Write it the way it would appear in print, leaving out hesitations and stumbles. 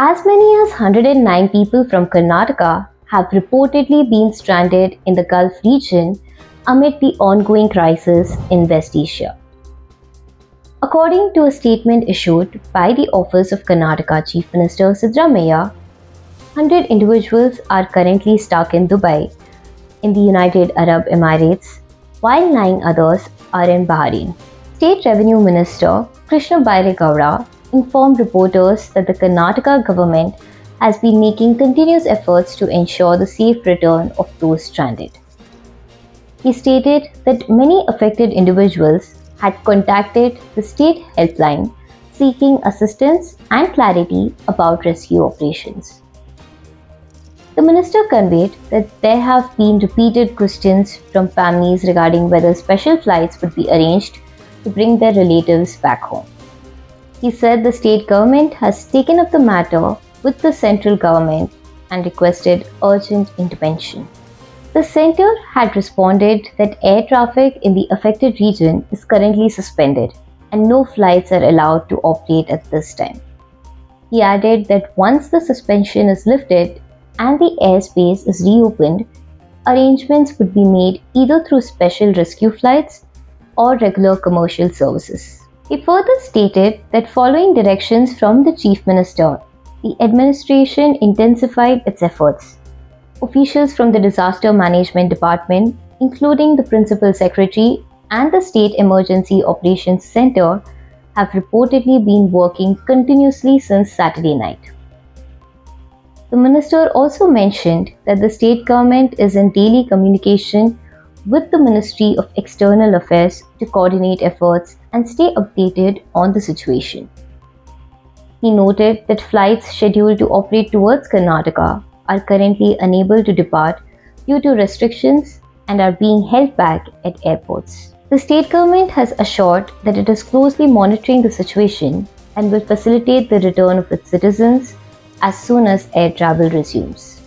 As many as 109 people from Karnataka have reportedly been stranded in the Gulf region amid the ongoing crisis in West Asia. According to a statement issued by the Office of Karnataka Chief Minister Siddaramaiah, 100 individuals are currently stuck in Dubai, in the United Arab Emirates, while 9 others are in Bahrain. State Revenue Minister Krishna Gowda informed reporters that the Karnataka government has been making continuous efforts to ensure the safe return of those stranded. He stated that many affected individuals had contacted the state helpline seeking assistance and clarity about rescue operations. The minister conveyed that there have been repeated questions from families regarding whether special flights would be arranged to bring their relatives back home. He said the state government has taken up the matter with the central government and requested urgent intervention. The center had responded that air traffic in the affected region is currently suspended and no flights are allowed to operate at this time. He added that once the suspension is lifted and the airspace is reopened, arrangements would be made either through special rescue flights or regular commercial services. He further stated that following directions from the Chief Minister, the administration intensified its efforts. Officials from the Disaster Management Department, including the Principal Secretary and the State Emergency Operations Center, have reportedly been working continuously since Saturday night. The minister also mentioned that the state government is in daily communication with the Ministry of External Affairs to coordinate efforts and stay updated on the situation. He noted that flights scheduled to operate towards Karnataka are currently unable to depart due to restrictions and are being held back at airports. The state government has assured that it is closely monitoring the situation and will facilitate the return of its citizens as soon as air travel resumes.